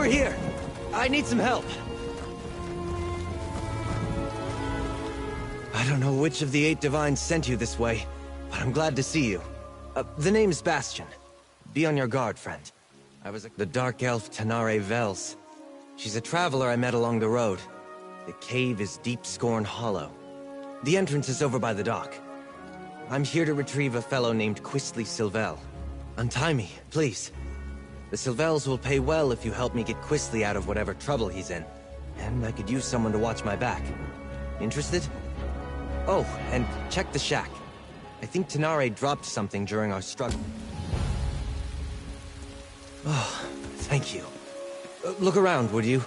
over here! I need some help. I don't know which of the 8 divines sent you this way, but I'm glad to see you. The name's Bastion. Be on your guard, friend. The Dark Elf Tanare Vels. She's a traveler I met along the road. The cave is Deep Scorn Hollow. The entrance is over by the dock. I'm here to retrieve a fellow named Quisly Sylvel. Untie me, please. The Sylvels will pay well if you help me get Quisly out of whatever trouble he's in. And I could use someone to watch my back. Interested? Oh, and check the shack. I think Tanare dropped something during our struggle. Oh, thank you. Look around, would you?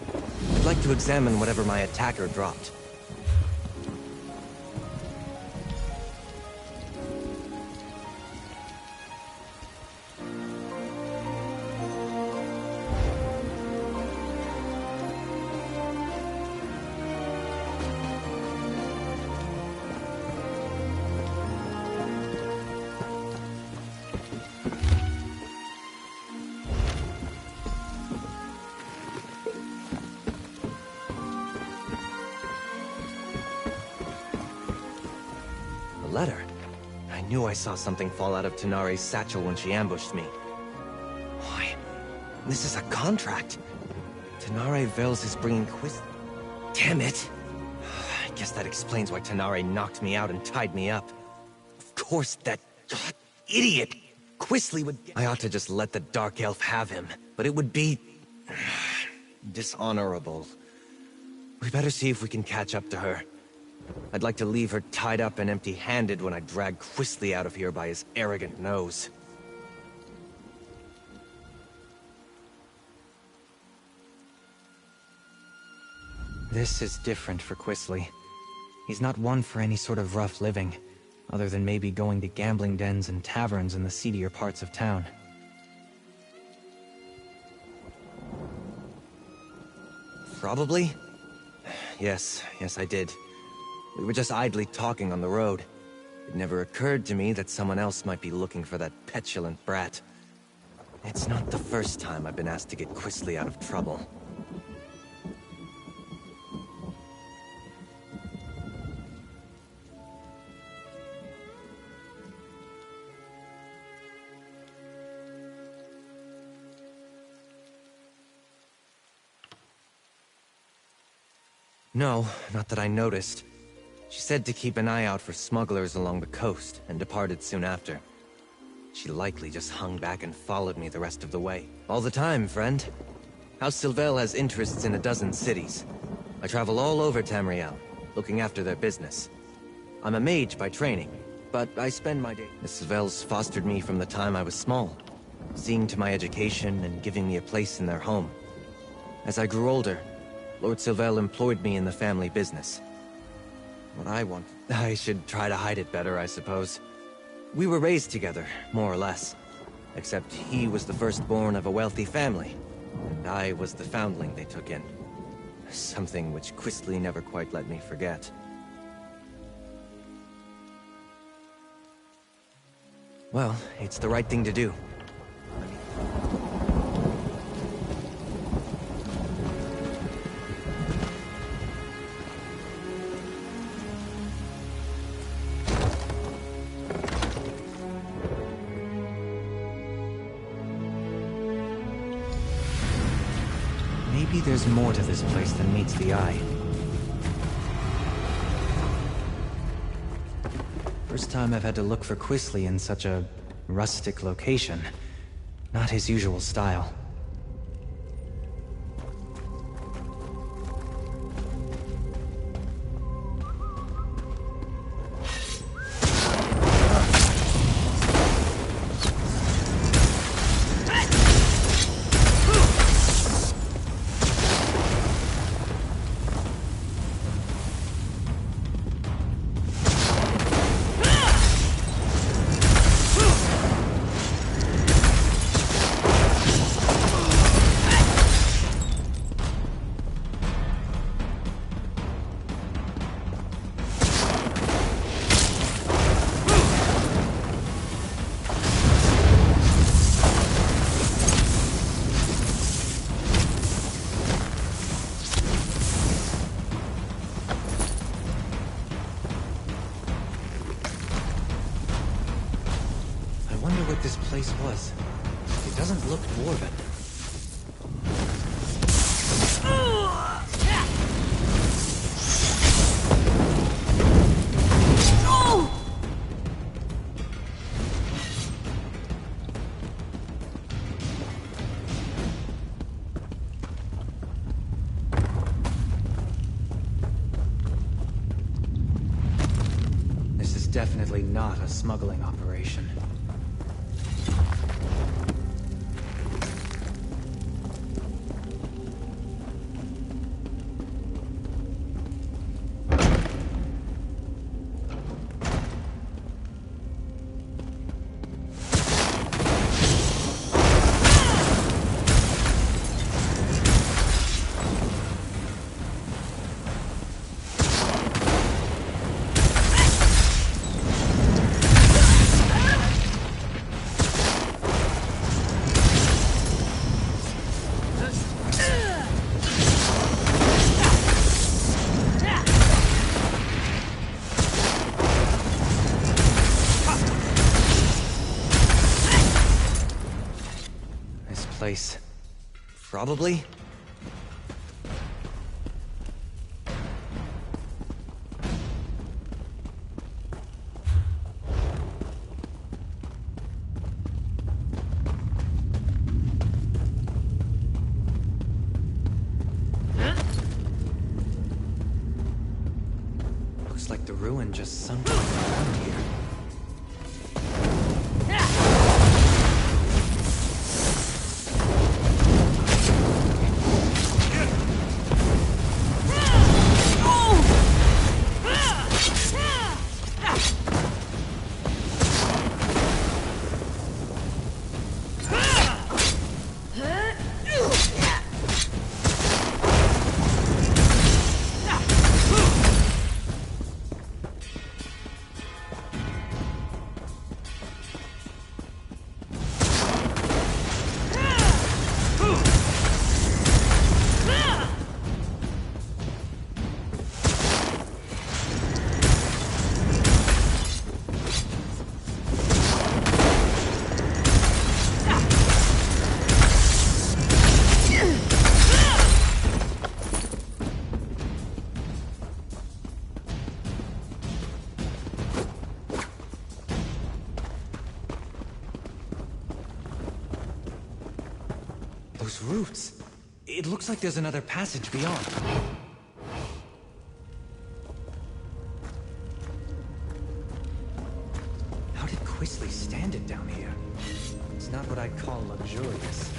I'd like to examine whatever my attacker dropped. Letter. I knew I saw something fall out of Tanare's satchel when she ambushed me. Why? This is a contract. Tanare Vels is bringing Quisly. Damn it! I guess that explains why Tanare knocked me out and tied me up. Of course, that idiot Quisly would. I ought to just let the Dark Elf have him, but it would be dishonorable. We better see if we can catch up to her. I'd like to leave her tied up and empty-handed when I drag Quisly out of here by his arrogant nose. This is different for Quisly. He's not one for any sort of rough living, other than maybe going to gambling dens and taverns in the seedier parts of town. Probably? Yes, I did. We were just idly talking on the road. It never occurred to me that someone else might be looking for that petulant brat. It's not the first time I've been asked to get Quisly out of trouble. No, not that I noticed. She said to keep an eye out for smugglers along the coast, and departed soon after. She likely just hung back and followed me the rest of the way. All the time, friend. House Sylvel has interests in a dozen cities. I travel all over Tamriel, looking after their business. I'm a mage by training, but I spend my day... The Sylvels fostered me from the time I was small, seeing to my education and giving me a place in their home. As I grew older, Lord Sylvel employed me in the family business. What I want... I should try to hide it better, I suppose. We were raised together, more or less. Except he was the firstborn of a wealthy family, and I was the foundling they took in. Something which Quisly never quite let me forget. Well, it's the right thing to do. Maybe there's more to this place than meets the eye. First time I've had to look for Quisly in such a rustic location. Not his usual style. what this place was. It doesn't look dwarven. This is definitely not a smuggling operation. Place. Probably. Looks like the ruin just sunk around here. Those roots. It looks like there's another passage beyond. How did Quisly stand it down here? It's not what I'd call luxurious.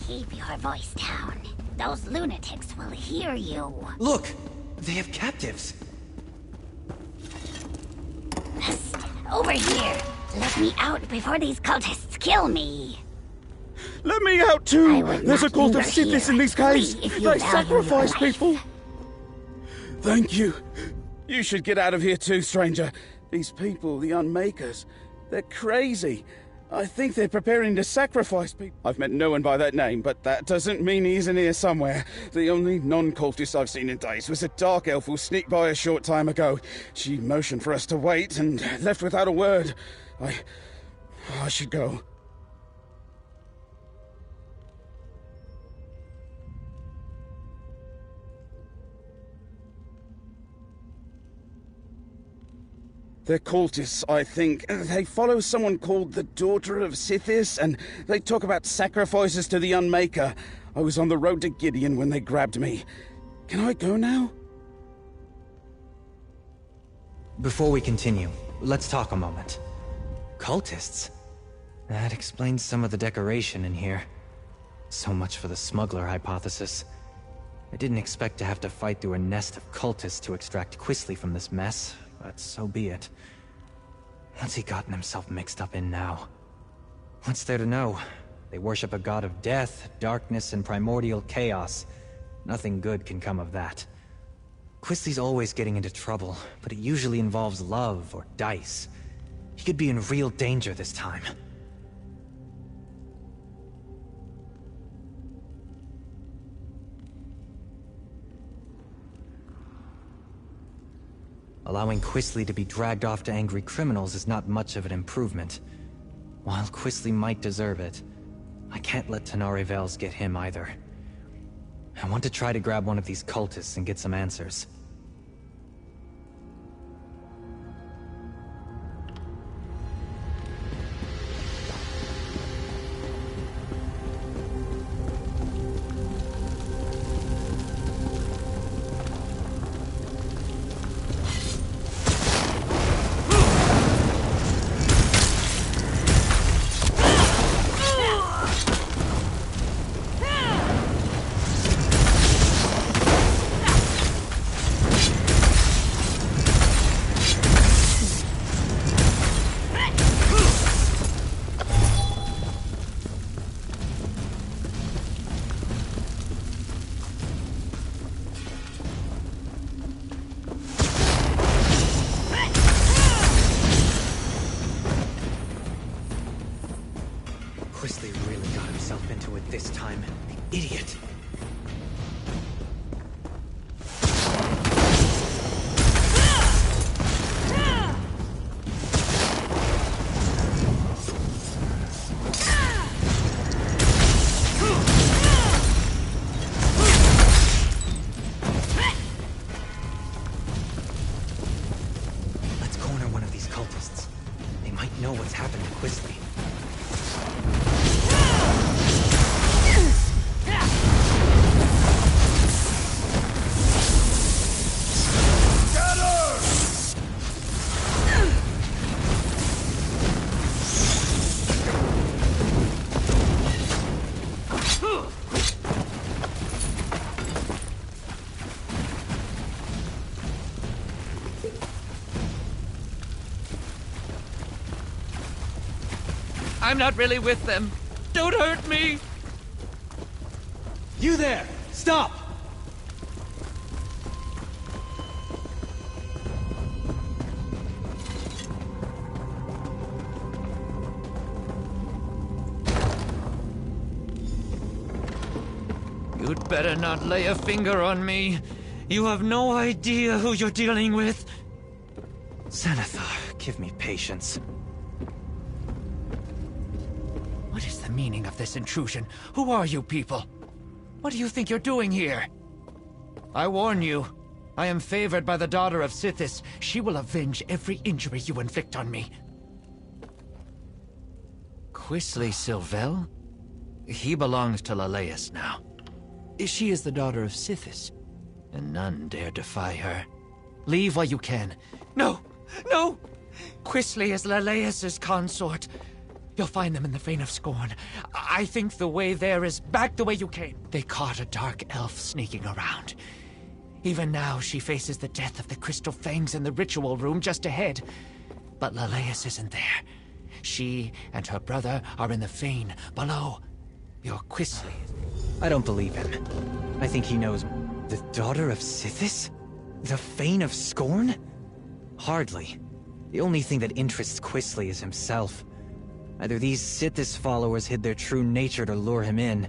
Keep your voice down. Those lunatics will hear you. Look! They have captives! Psst, over here. Let me out before these cultists kill me. Let me out too! There's a cult of linger Sithis here. in these caves! Flee if you They value sacrifice your life. people! Thank you. You should get out of here too, stranger. These people, the Unmakers, they're crazy. I think they're preparing to sacrifice people. I've met no one by that name, but that doesn't mean he isn't here somewhere. The only non-cultist I've seen in days was a dark elf who sneaked by a short time ago. She motioned for us to wait and left without a word. I should go. They're cultists, I think. They follow someone called the Daughter of Sithis, and they talk about sacrifices to the Unmaker. I was on the road to Gideon when they grabbed me. Can I go now? Before we continue, let's talk a moment. Cultists? That explains some of the decoration in here. So much for the smuggler hypothesis. I didn't expect to have to fight through a nest of cultists to extract Quisly from this mess, but so be it. What's he gotten himself mixed up in now? What's there to know? They worship a god of death, darkness, and primordial chaos. Nothing good can come of that. Quisly's always getting into trouble, but it usually involves love or dice. He could be in real danger this time. Allowing Quisly to be dragged off to angry criminals is not much of an improvement. While Quisly might deserve it, I can't let Tanare Vels get him either. I want to try to grab one of these cultists and get some answers. Quisly really got himself into it this time. The idiot! Let's corner one of these cultists. They might know what's happened to Quisly. I'm not really with them. Don't hurt me! You there! Stop! You'd better not lay a finger on me. You have no idea who you're dealing with. Xanathar, give me patience. What is the meaning of this intrusion? Who are you people? What do you think you're doing here? I warn you, I am favored by the daughter of Sithis. She will avenge every injury you inflict on me. Quisly Sylvel? He belongs to Leleus now. She is the daughter of Sithis, and none dare defy her. Leave while you can. No! No! Quisly is Leleus's consort. You'll find them in the Vein of Scorn. I think the way there is back the way you came. They caught a dark elf sneaking around. Even now, she faces the death of the Crystal Fangs in the ritual room just ahead. But Leleus isn't there. She and her brother are in the Vein below. Your Quisly. I don't believe him. I think he knows. The daughter of Sithis? The Vein of Scorn? Hardly. The only thing that interests Quisly is himself. Either these Sithis followers hid their true nature to lure him in,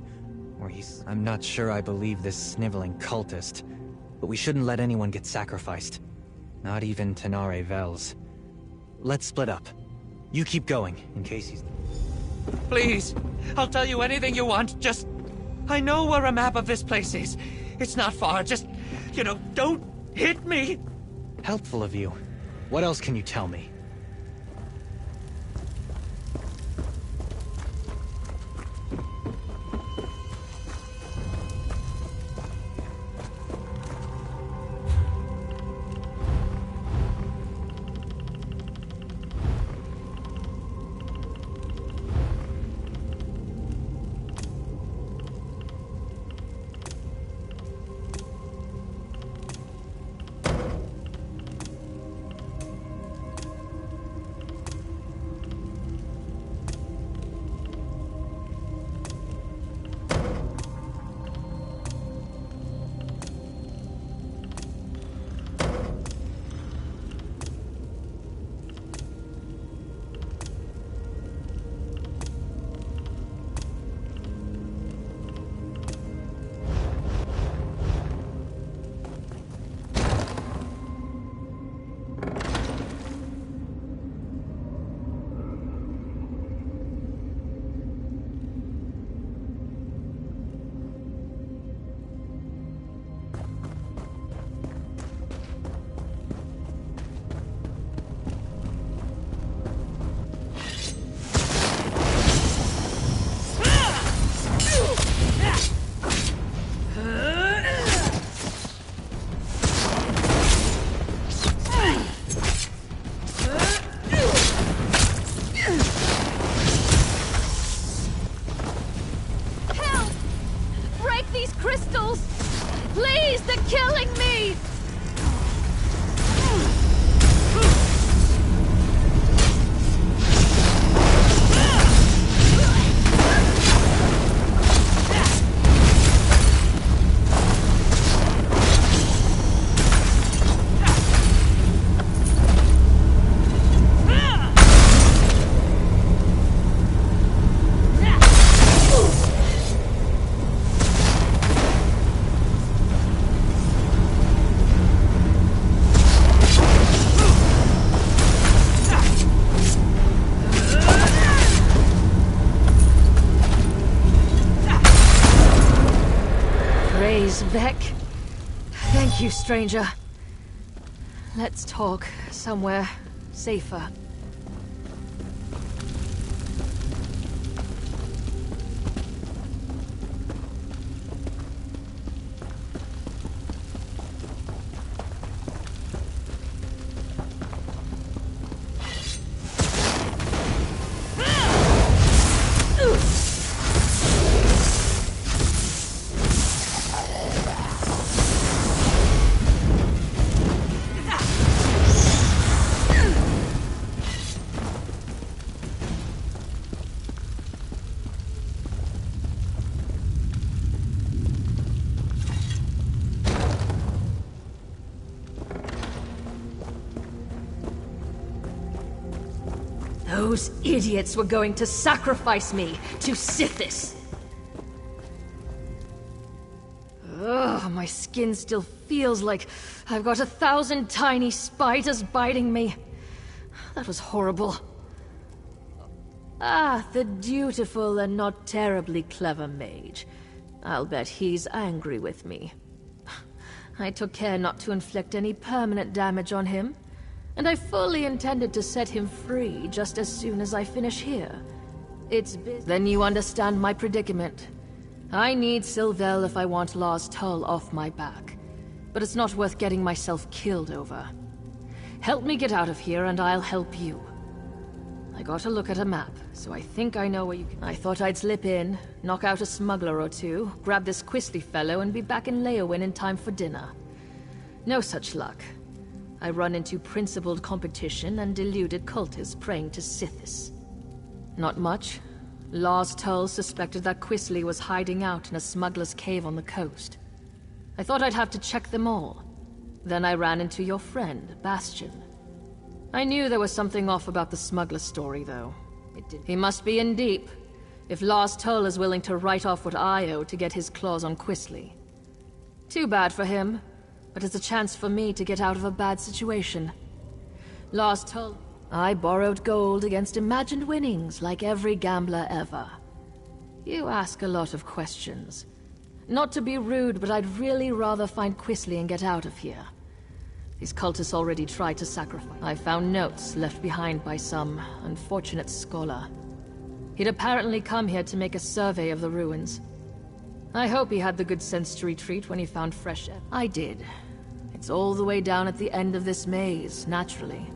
or he's... I'm not sure I believe this sniveling cultist. But we shouldn't let anyone get sacrificed. Not even Tanare Vels. Let's split up. You keep going, in case he's... Please, I'll tell you anything you want. Just... I know where a map of this place is. It's not far. Just, don't hit me. Helpful of you. What else can you tell me? off these crystals! Please, they're killing me! Vec. Thank you, stranger. Let's talk somewhere safer. Those idiots were going to sacrifice me to Sithis. Ugh, my skin still feels like I've got 1,000 tiny spiders biting me. That was horrible. Ah, the dutiful and not terribly clever mage. I'll bet he's angry with me. I took care not to inflict any permanent damage on him. And I fully intended to set him free just as soon as I finish here. Then you understand my predicament. I need Sylvel if I want Lars Tull off my back. But it's not worth getting myself killed over. Help me get out of here and I'll help you. I got a look at a map, so I think I know where you can... I thought I'd slip in, knock out a smuggler or two, grab this Quisly fellow and be back in Leyawiin in time for dinner. No such luck. I run into principled competition and deluded cultists praying to Sithis. Not much. Lars Tull suspected that Quisly was hiding out in a smuggler's cave on the coast. I thought I'd have to check them all. Then I ran into your friend, Bastion. I knew there was something off about the smuggler story, though. He must be in deep, if Lars Tull is willing to write off what I owe to get his claws on Quisly. Too bad for him. But it's a chance for me to get out of a bad situation. Lars Tull, I borrowed gold against imagined winnings like every gambler ever. You ask a lot of questions. Not to be rude, but I'd really rather find Quisly and get out of here. These cultists already tried to sacrifice. I found notes left behind by some unfortunate scholar. He'd apparently come here to make a survey of the ruins. I hope he had the good sense to retreat when he found fresh air. I did. It's all the way down at the end of this maze, naturally.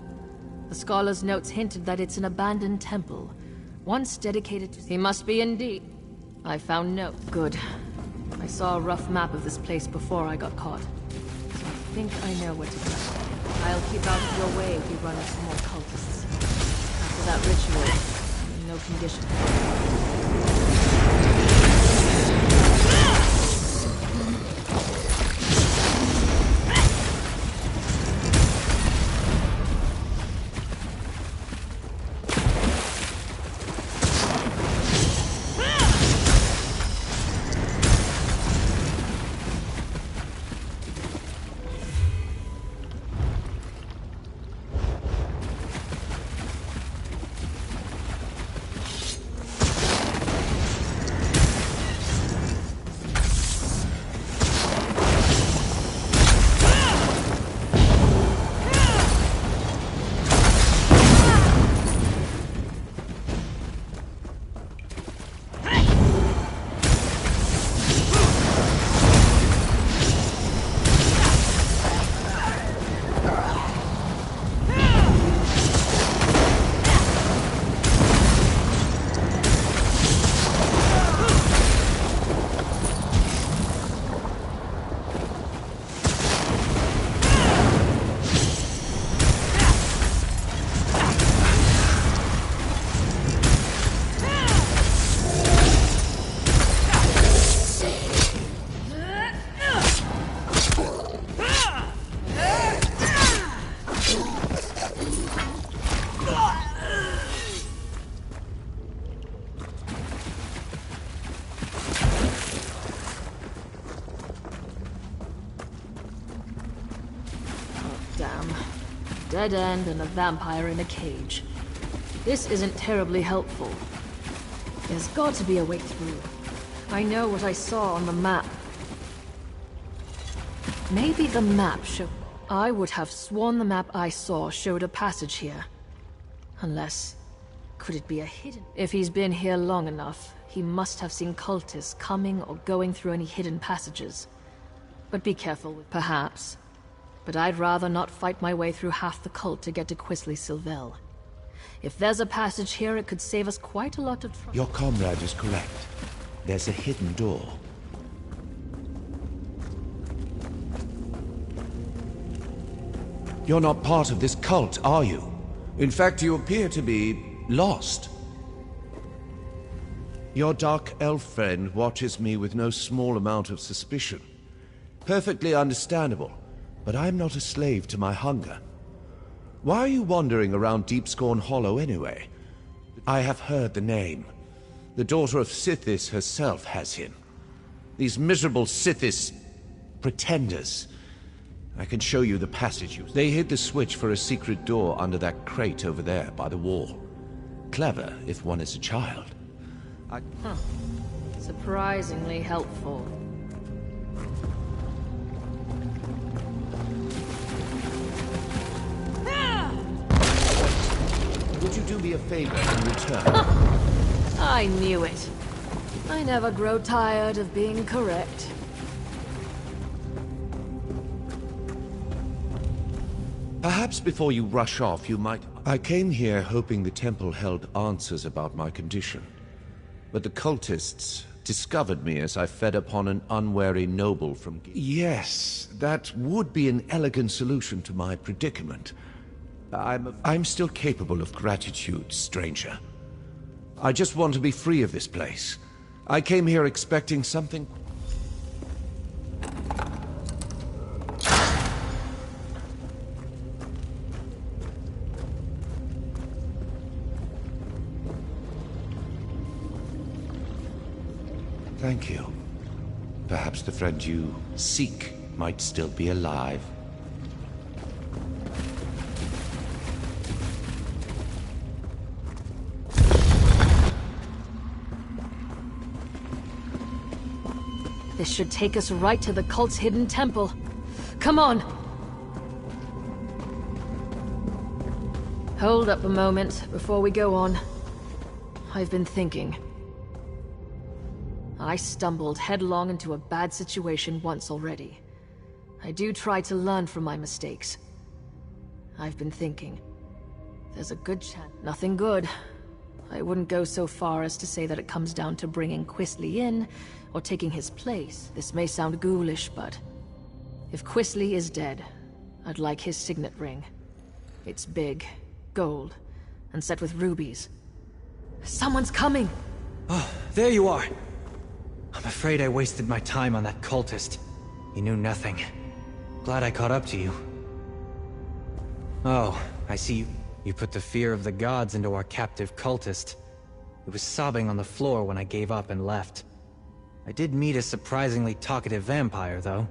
The scholar's notes hinted that it's an abandoned temple, once dedicated to... He must be indeed. I found notes. Good. I saw a rough map of this place before I got caught. So I think I know where to go. I'll keep out of your way if you run into more cultists. After that ritual, I'm in no condition. dead end and a vampire in a cage. This isn't terribly helpful. There's got to be a way through. I know what I saw on the map. Maybe the map showed... I would have sworn the map I saw showed a passage here. Unless... could it be a hidden... If he's been here long enough, he must have seen cultists coming or going through any hidden passages. But be careful with... Perhaps. But I'd rather not fight my way through half the cult to get to Quisly Sylvel. If there's a passage here, it could save us quite a lot of trouble. Your comrade is correct. There's a hidden door. You're not part of this cult, are you? In fact, you appear to be lost. Your dark elf friend watches me with no small amount of suspicion. Perfectly understandable, but I'm not a slave to my hunger. Why are you wandering around Deepscorn Hollow anyway? I have heard the name. The daughter of Sithis herself has him. These miserable Sithis pretenders. I can show you the passage. They hid the switch for a secret door under that crate over there by the wall. Clever if one is a child. Surprisingly helpful. Would you do me a favor in return? I knew it. I never grow tired of being correct. Perhaps before you rush off, you might... I came here hoping the temple held answers about my condition. But the cultists discovered me as I fed upon an unwary noble from... Yes, that would be an elegant solution to my predicament. I'm still capable of gratitude, stranger. I just want to be free of this place. I came here expecting something... Thank you. Perhaps the friend you seek might still be alive. This should take us right to the cult's hidden temple. Come on! Hold up a moment before we go on. I've been thinking. I stumbled headlong into a bad situation once already. I do try to learn from my mistakes. I've been thinking. There's a good chance. Nothing good. I wouldn't go so far as to say that it comes down to bringing Quisly in, or taking his place. This may sound ghoulish, but... if Quisly is dead, I'd like his signet ring. It's big, gold, and set with rubies. Someone's coming! Oh, there you are! I'm afraid I wasted my time on that cultist. He knew nothing. Glad I caught up to you. Oh, I see you put the fear of the gods into our captive cultist. It was sobbing on the floor when I gave up and left. I did meet a surprisingly talkative vampire, though.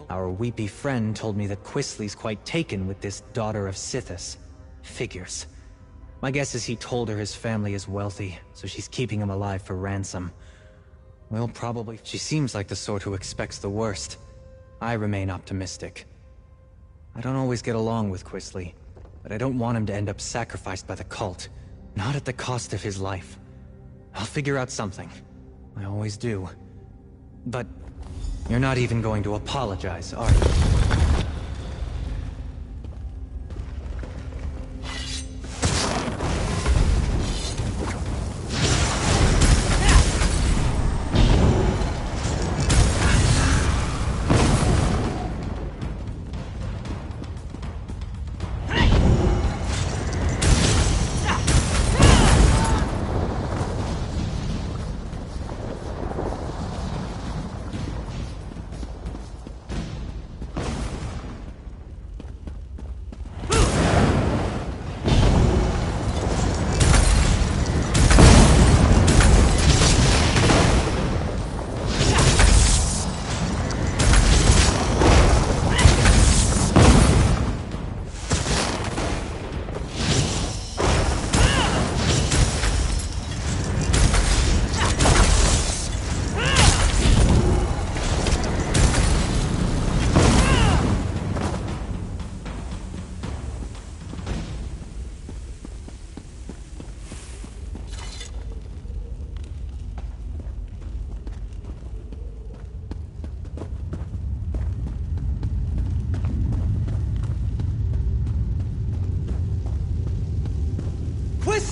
Our weepy friend told me that Quisly's quite taken with this daughter of Sithis. Figures. My guess is he told her his family is wealthy, so she's keeping him alive for ransom. Well, probably. She seems like the sort who expects the worst. I remain optimistic. I don't always get along with Quisly, but I don't want him to end up sacrificed by the cult. Not at the cost of his life. I'll figure out something. I always do. But you're not even going to apologize, are you?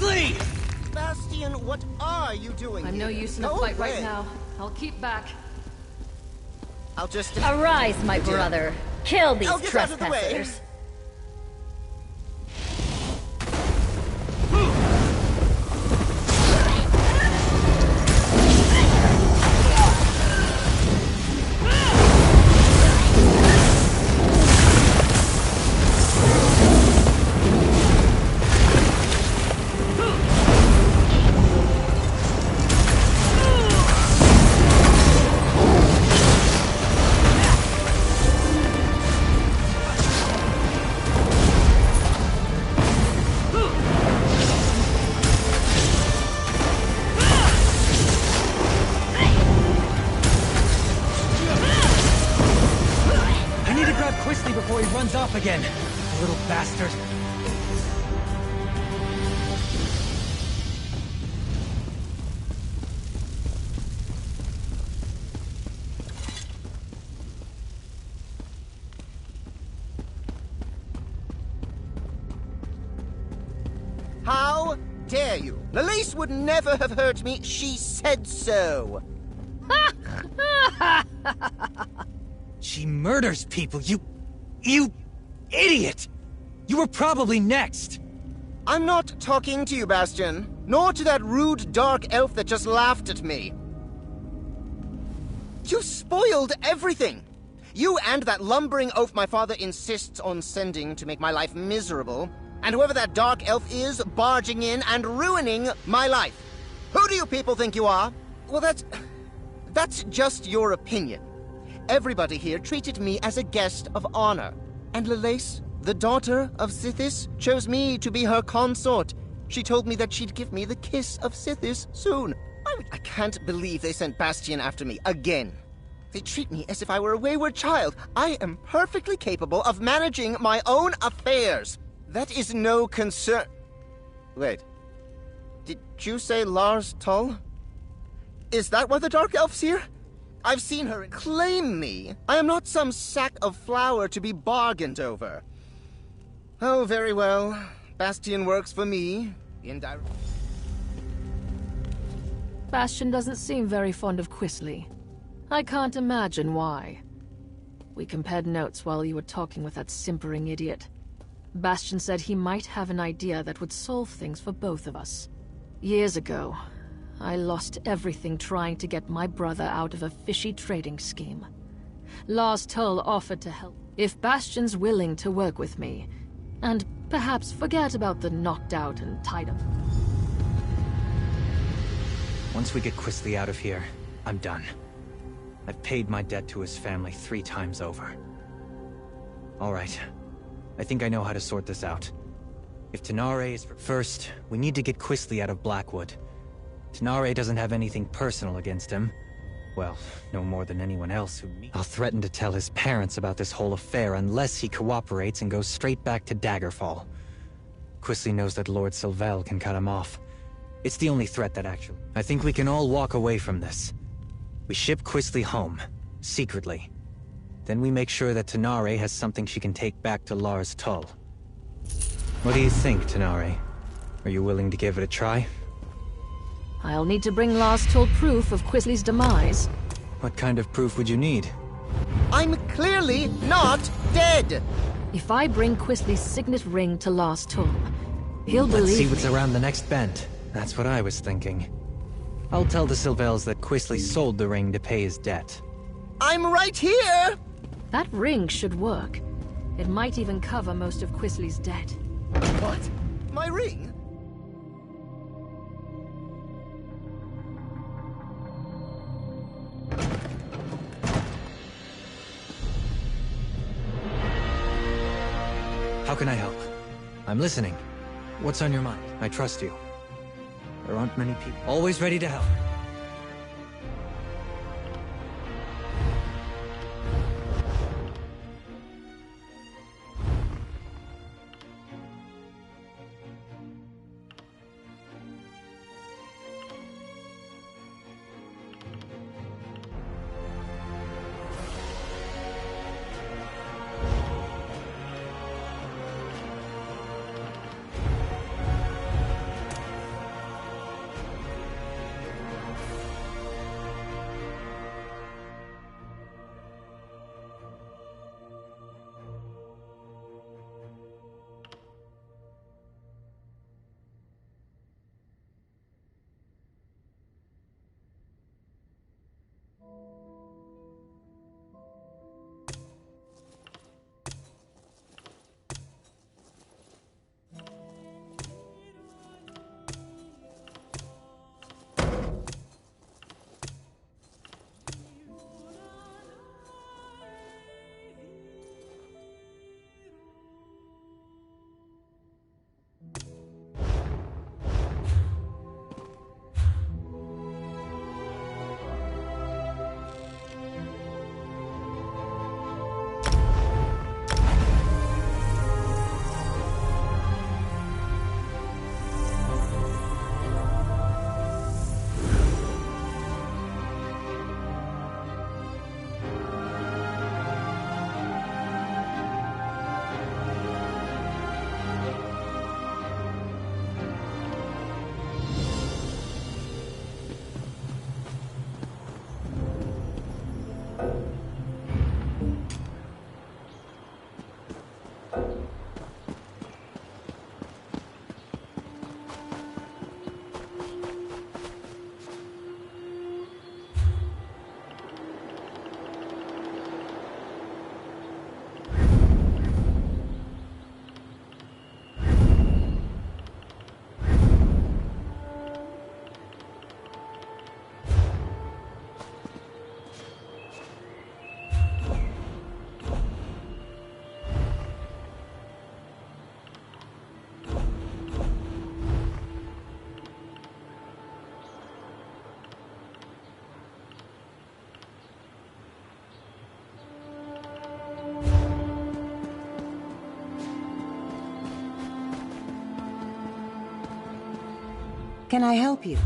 Quisly! Bastion, what are you doing I'm no here? use in a Go fight away. right now. I'll keep back. I'll just... Arise, my brother. Kill these I'll get out of the way. trespassers. I need to grab Quisly before he runs off again. Little bastard. How dare you? Lalise would never have hurt me. She said so. She murders people, you idiot! You were probably next! I'm not talking to you, Bastion. Nor to that rude dark elf that just laughed at me. You spoiled everything. You and that lumbering oaf my father insists on sending to make my life miserable. And whoever that dark elf is, barging in and ruining my life. Who do you people think you are? Well, that's just your opinion. Everybody here treated me as a guest of honor. And Lalise, the daughter of Sithis, chose me to be her consort. She told me that she'd give me the kiss of Sithis soon. I can't believe they sent Bastion after me again. They treat me as if I were a wayward child. I am perfectly capable of managing my own affairs. That is no concern... Wait. Did you say Lars Tull? Is that why the Dark Elf's here? I've seen her claim me. I am not some sack of flour to be bargained over. Oh, very well. Bastion works for me. Bastion doesn't seem very fond of Quisly. I can't imagine why. We compared notes while you were talking with that simpering idiot. Bastion said he might have an idea that would solve things for both of us. Years ago, I lost everything trying to get my brother out of a fishy trading scheme. Lars Tull offered to help. If Bastion's willing to work with me, and perhaps forget about the knocked out and tied up. Once we get Quisly out of here, I'm done. I've paid my debt to his family 3 times over. All right. I think I know how to sort this out. If Tanare is... First, we need to get Quisly out of Blackwood. Tanare doesn't have anything personal against him. Well, no more than anyone else who meets. I'll threaten to tell his parents about this whole affair unless he cooperates and goes straight back to Daggerfall. Quisly knows that Lord Sylvel can cut him off. It's the only threat that actually... I think we can all walk away from this. We ship Quisly home, secretly. Then we make sure that Tanare has something she can take back to Lars Tull. What do you think, Tanare? Are you willing to give it a try? I'll need to bring Lars Tull proof of Quisly's demise. What kind of proof would you need? I'm clearly not dead! If I bring Quisly's signet ring to Lars Tull, he'll believe Let's see what's me. around the next bend. That's what I was thinking. I'll tell the Sylvels that Quisly sold the ring to pay his debt. I'm right here! That ring should work. It might even cover most of Quisly's debt. What? My ring? How can I help? I'm listening. What's on your mind? I trust you. There aren't many people. Always ready to help. Can I help you?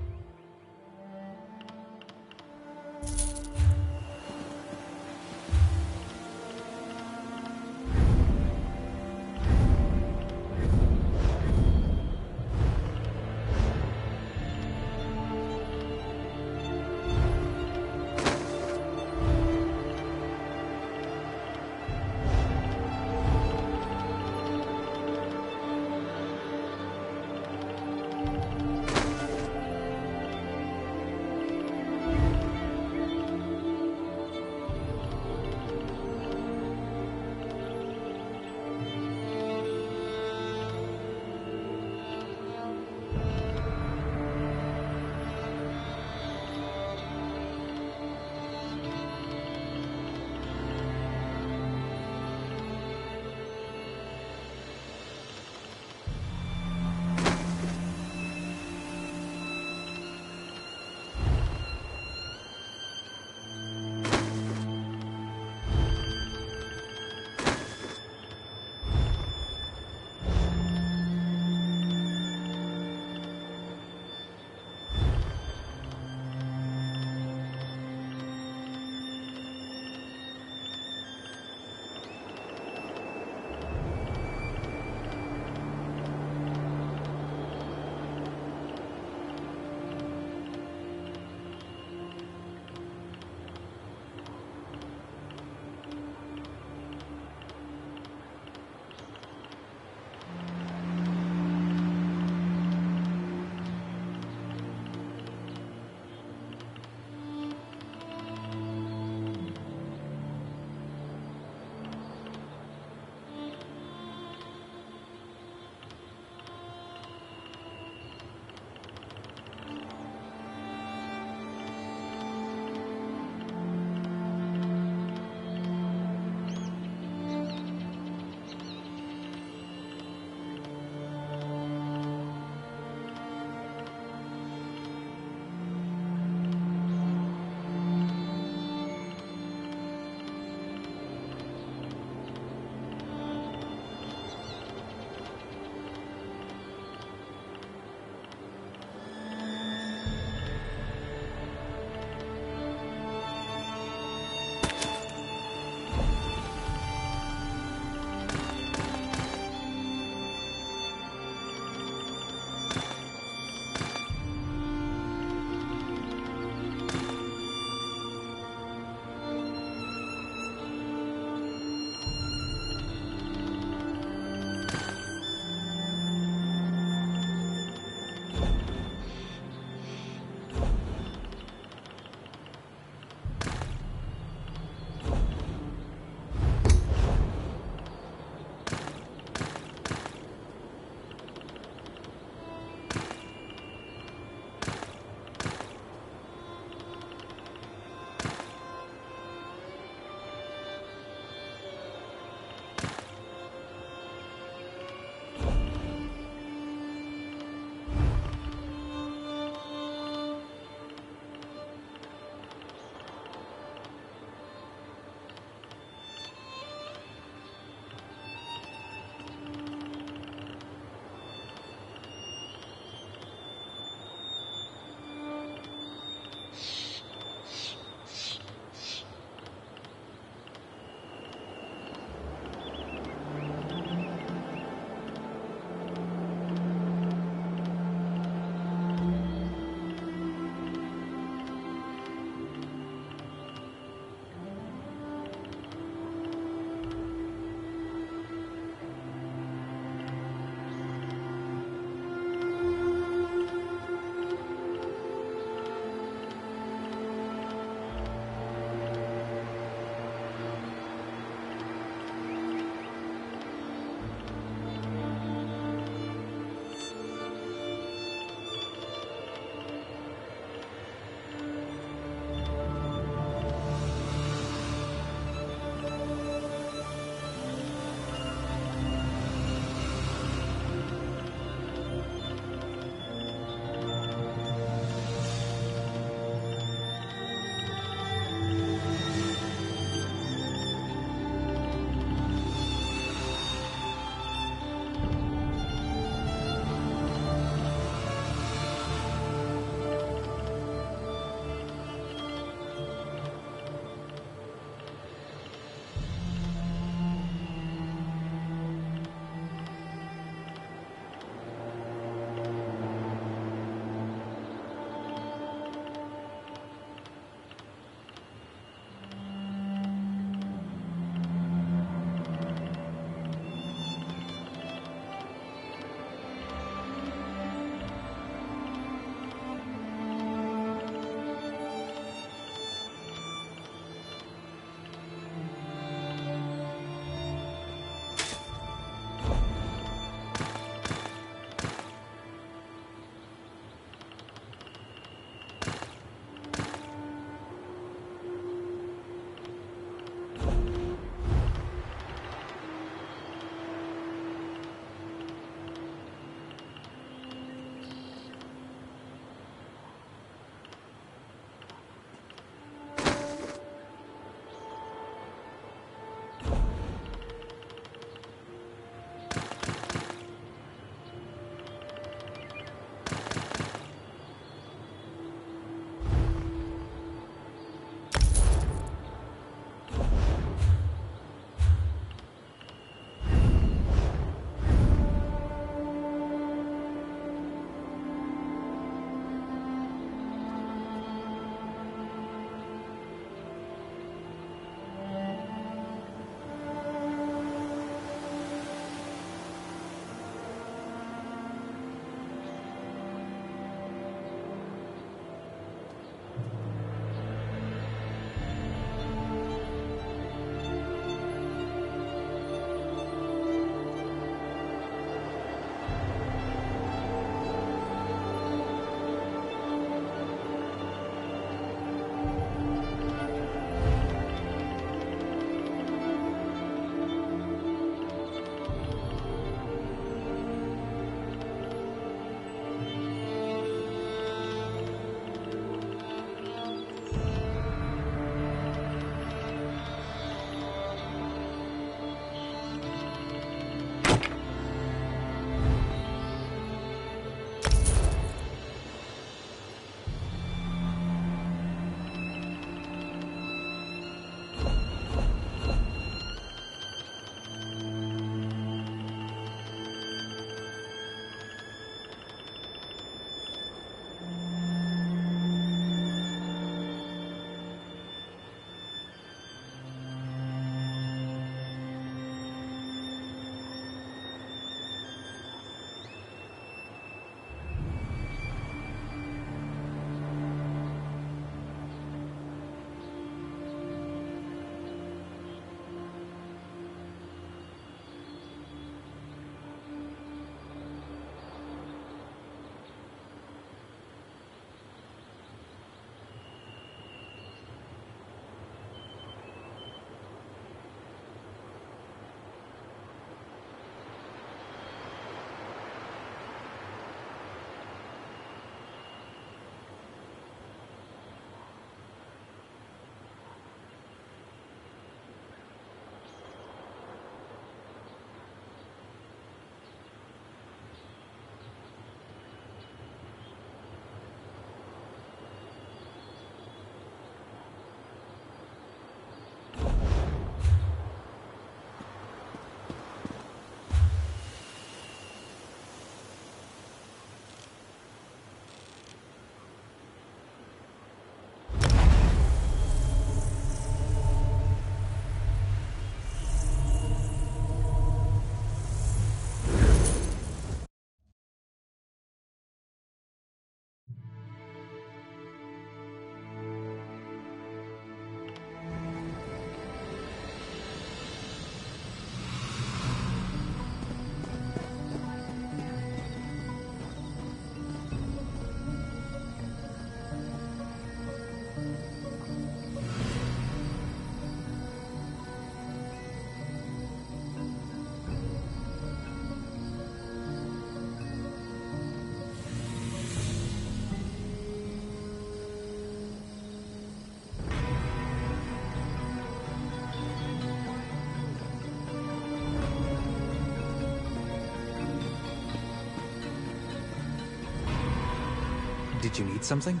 Did you need something?